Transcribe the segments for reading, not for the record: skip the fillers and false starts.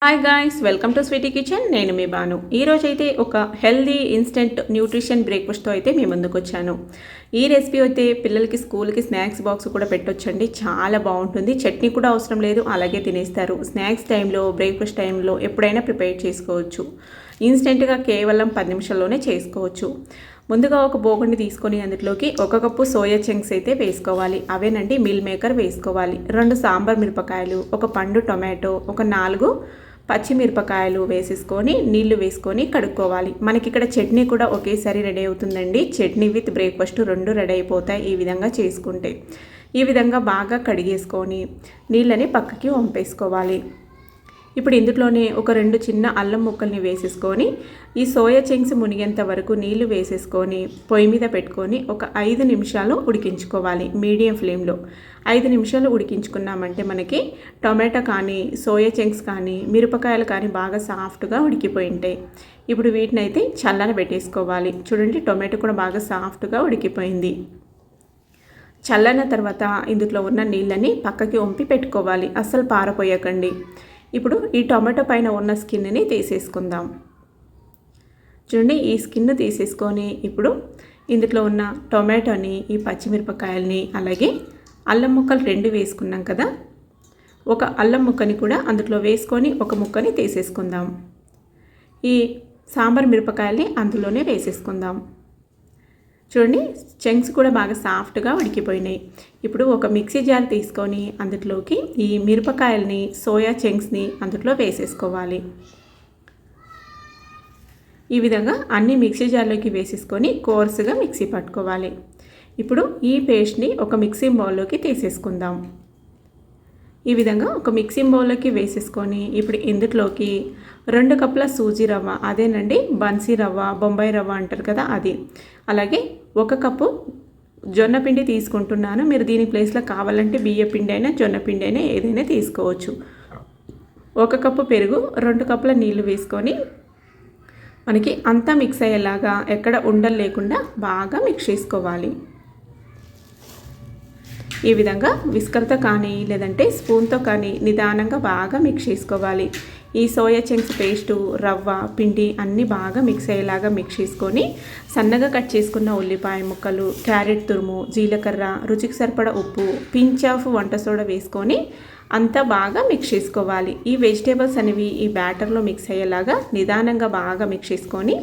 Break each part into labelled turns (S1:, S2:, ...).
S1: Hi guys, welcome to Sweety Kitchen. నేను మీ బాను. ఈరోజైతే ఒక హెల్దీ ఇన్స్టెంట్ న్యూట్రిషన్ బ్రేక్ఫాస్ట్తో అయితే మీ ముందుకు వచ్చాను. ఈ రెసిపీ అయితే పిల్లలకి స్కూల్కి స్నాక్స్ బాక్స్ కూడా పెట్టొచ్చండి. చాలా బాగుంటుంది. చట్నీ కూడా అవసరం లేదు, అలాగే తినేస్తారు. స్నాక్స్ టైంలో, బ్రేక్ఫాస్ట్ టైంలో ఎప్పుడైనా ప్రిపేర్ చేసుకోవచ్చు. ఇన్స్టెంట్గా కేవలం 10 నిమిషాల్లోనే చేసుకోవచ్చు. ముందుగా ఒక బోగండి తీసుకొని అందులోకి 1 కప్పు సోయా చంక్స్ అయితే వేసుకోవాలి. అవేనండి మిల్ మేకర్ వేసుకోవాలి. 2 సాంబార్ మిరపకాయలు, 1 పండు టొమాటో, ఒక 4 పచ్చిమిరపకాయలు వేసేసుకొని నీళ్లు వేసుకొని కడుక్కోవాలి. మనకి ఇక్కడ చట్నీ కూడా ఒకేసారి రెడీ అవుతుందండి. చట్నీ విత్ బ్రేక్ఫాస్ట్ 2 రెడీ అయిపోతాయి ఈ విధంగా చేసుకుంటే. ఈ విధంగా బాగా కడిగేసుకొని నీళ్ళని పక్కకి వంపేసుకోవాలి. ఇప్పుడు ఇందులోనే ఒక 2 చిన్న అల్లం ముక్కల్ని వేసేసుకొని ఈ సోయా చంక్స్ మునిగేంత వరకు నీళ్లు వేసేసుకొని పొయ్యి మీద పెట్టుకొని ఒక 5 నిమిషాలు ఉడికించుకోవాలి మీడియం ఫ్లేమ్లో. 5 నిమిషాలు ఉడికించుకున్నామంటే మనకి టొమాటో కానీ, సోయా చంక్స్ కానీ, మిరపకాయలు కానీ బాగా సాఫ్ట్గా ఉడికిపోయి ఉంటాయి. ఇప్పుడు వీటిని అయితే చల్లన పెట్టేసుకోవాలి. చూడండి, టొమాటో కూడా బాగా సాఫ్ట్గా ఉడికిపోయింది. చల్లన తర్వాత ఇందులో ఉన్న నీళ్ళని పక్కకి వంపి పెట్టుకోవాలి. అస్సలు పారపోయకండి. ఇప్పుడు ఈ టొమాటో పైన ఉన్న స్కిన్ని తీసేసుకుందాం. చూడండి, ఈ స్కిన్ తీసేసుకొని ఇప్పుడు ఇందులో ఉన్న టొమాటోని, ఈ పచ్చిమిరపకాయలని, అలాగే అల్లం ముక్కలు 2 వేసుకున్నాం కదా, ఒక అల్లం ముక్కని కూడా అందులో వేసుకొని ఒక ముక్కని తీసేసుకుందాం. ఈ సాంబార్ మిరపకాయల్ని అందులోనే వేసేసుకుందాం. చూడండి, చంక్స్ కూడా బాగా సాఫ్ట్గా ఉడికిపోయినాయి. ఇప్పుడు ఒక మిక్సీ జార్ తీసుకొని అందులోకి ఈ మిరపకాయల్ని, సోయా చంక్స్ని అందులో వేసేసుకోవాలి. ఈ విధంగా అన్ని మిక్సీ జార్లోకి వేసేసుకొని కోర్సుగా మిక్సీ పట్టుకోవాలి. ఇప్పుడు ఈ పేస్ట్ని ఒక మిక్సింగ్ బౌల్లోకి తీసేసుకుందాం. ఈ విధంగా ఒక మిక్సింగ్ బౌల్లోకి వేసేసుకొని ఇప్పుడు ఇందులోకి 2 కప్పుల సూజీ రవ్వ, అదేనండి బన్సీ రవ్వ, బొంబాయి రవ్వ అంటారు కదా అది, అలాగే 1 కప్పు జొన్న పిండి తీసుకుంటున్నాను. మీరు దీని ప్లేస్లో కావాలంటే బియ్య పిండి అయినా జొన్న పిండి అయినా ఏదైనా తీసుకోవచ్చు. 1 కప్పు పెరుగు, 2 కప్పుల నీళ్లు వేసుకొని మనకి అంతా మిక్స్ అయ్యేలాగా ఎక్కడ ఉండలు లేకుండా బాగా మిక్స్ చేసుకోవాలి. ఈ విధంగా విస్కర్తో కానీ లేదంటే స్పూన్తో కానీ నిదానంగా బాగా మిక్స్ చేసుకోవాలి. ఈ సోయా చంక్స్ పేస్టు, రవ్వ, పిండి అన్నీ బాగా మిక్స్ అయ్యేలాగా మిక్స్ చేసుకొని సన్నగా కట్ చేసుకున్న ఉల్లిపాయ ముక్కలు, క్యారెట్ తురుము, జీలకర్ర, రుచికి సరిపడా ఉప్పు, పించ్ ఆఫ్ వంట సోడా వేసుకొని అంతా బాగా మిక్స్ చేసుకోవాలి. ఈ వెజిటేబుల్స్ అనేవి ఈ బ్యాటర్లో మిక్స్ అయ్యేలాగా నిదానంగా బాగా మిక్స్ చేసుకొని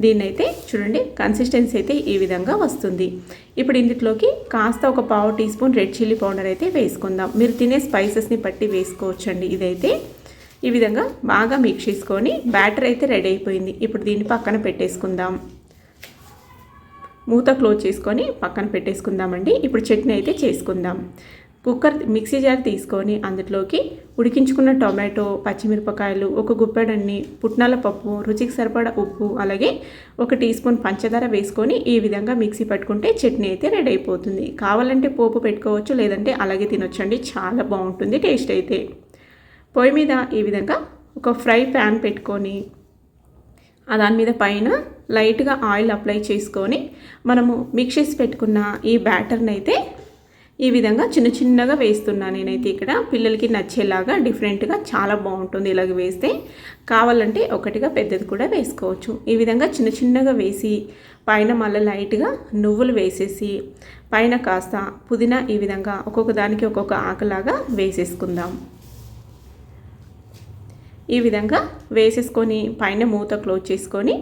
S1: దీన్నైతే చూడండి, కన్సిస్టెన్సీ అయితే ఈ విధంగా వస్తుంది. ఇప్పుడు ఇందులోకి కాస్త ఒక పావు teaspoon red chilli powder అయితే వేసుకుందాం. మీరు తినే స్పైసెస్ని బట్టి వేసుకోవచ్చండి. ఇదైతే ఈ విధంగా బాగా మిక్స్ చేసుకొని బ్యాటర్ అయితే రెడీ అయిపోయింది. ఇప్పుడు దీన్ని పక్కన పెట్టేసుకుందాం. మూత క్లోజ్ చేసుకొని పక్కన పెట్టేసుకుందామండి. ఇప్పుడు చట్నీ అయితే చేసుకుందాం. కుక్కర్ మిక్సీ జార్ తీసుకొని అందులోకి ఉడికించుకున్న టొమాటో, పచ్చిమిరపకాయలు, 1 గుప్పెడన్ని పుట్నాల పప్పు, రుచికి సరిపడా ఉప్పు, అలాగే 1 టీ స్పూన్ పంచదార వేసుకొని ఈ విధంగా మిక్సీ పట్టుకుంటే చట్నీ అయితే రెడీ అయిపోతుంది. కావాలంటే పోపు పెట్టుకోవచ్చు, లేదంటే అలాగే తినొచ్చండి. చాలా బాగుంటుంది టేస్ట్ అయితే. పొయ్యి మీద ఈ విధంగా ఒక ఫ్రై ప్యాన్ పెట్టుకొని దాని మీద పైన లైట్గా ఆయిల్ అప్లై చేసుకొని మనము మిక్స్ చేసి పెట్టుకున్న ఈ బ్యాటర్ని అయితే ఈ విధంగా చిన్న చిన్నగా వేస్తున్నాను నేనైతే. ఇక్కడ పిల్లలకి నచ్చేలాగా డిఫరెంట్గా చాలా బాగుంటుంది ఇలాగ వేస్తే. కావాలంటే ఒకటిగా పెద్దది కూడా వేసుకోవచ్చు. ఈ విధంగా చిన్న చిన్నగా వేసి పైన మళ్ళీ లైట్గా నువ్వులు వేసేసి పైన కాస్త పుదీనా ఈ విధంగా ఒక్కొక్క దానికి ఒక్కొక్క ఆకులాగా వేసేసుకుందాం. ఈ విధంగా వేసేసుకొని పైన మూత క్లోజ్ చేసుకొని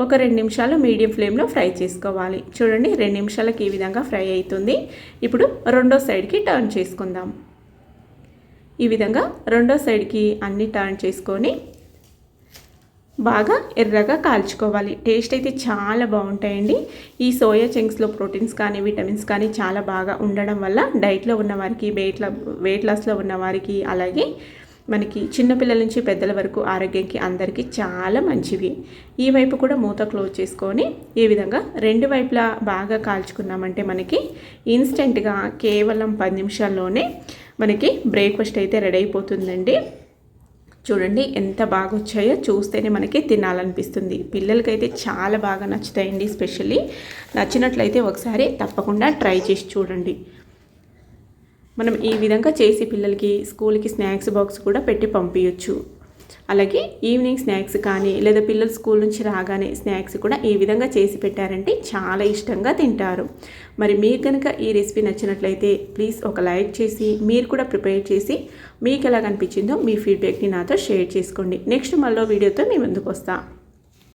S1: ఒక 2 నిమిషాలు మీడియం ఫ్లేమ్లో ఫ్రై చేసుకోవాలి. చూడండి, 2 నిమిషాలకి ఈ విధంగా ఫ్రై అవుతుంది. ఇప్పుడు రెండో సైడ్కి టర్న్ చేసుకుందాం. ఈ విధంగా రెండో సైడ్కి అన్ని టర్న్ చేసుకొని బాగా ఎర్రగా కాల్చుకోవాలి. టేస్ట్ అయితే చాలా బాగుంటాయండి. ఈ సోయా చంక్స్లో ప్రోటీన్స్ కానీ విటమిన్స్ కానీ చాలా బాగా ఉండడం వల్ల డైట్లో ఉన్నవారికి, వెయిట్ లాస్లో ఉన్నవారికి, అలాగే మనకి చిన్నపిల్లల నుంచి పెద్దల వరకు ఆరోగ్యానికి అందరికీ చాలా మంచివి. ఈ వైపు కూడా మూత క్లోజ్ చేసుకొని ఈ విధంగా 2 వైపులా బాగా కాల్చుకున్నామంటే మనకి ఇన్స్టెంట్గా కేవలం 10 నిమిషాల్లోనే మనకి బ్రేక్ఫాస్ట్ అయితే రెడీ అయిపోతుందండి. చూడండి ఎంత బాగా వచ్చాయో, చూస్తేనే మనకి తినాలనిపిస్తుంది. పిల్లలకైతే చాలా బాగా నచ్చుతాయండి. స్పెషల్లీ నచ్చినట్లయితే ఒకసారి తప్పకుండా ట్రై చేసి చూడండి. మనం ఈ విధంగా చేసి పిల్లలకి స్కూల్కి స్నాక్స్ బాక్స్ కూడా పెట్టి పంపించవచ్చు. అలాగే ఈవినింగ్ స్నాక్స్ కానీ లేదా పిల్లలు స్కూల్ నుంచి రాగానే స్నాక్స్ కూడా ఈ విధంగా చేసి పెట్టారంటే చాలా ఇష్టంగా తింటారు. మరి మీకు కనుక ఈ రెసిపీ నచ్చినట్లయితే ప్లీజ్ ఒక లైక్ చేసి మీరు కూడా ప్రిపేర్ చేసి మీకు ఎలా అనిపించిందో మీ ఫీడ్బ్యాక్ని నాతో షేర్ చేసుకోండి. నెక్స్ట్ మళ్ళీ వీడియోతో మీ ముందుకు వస్తాను.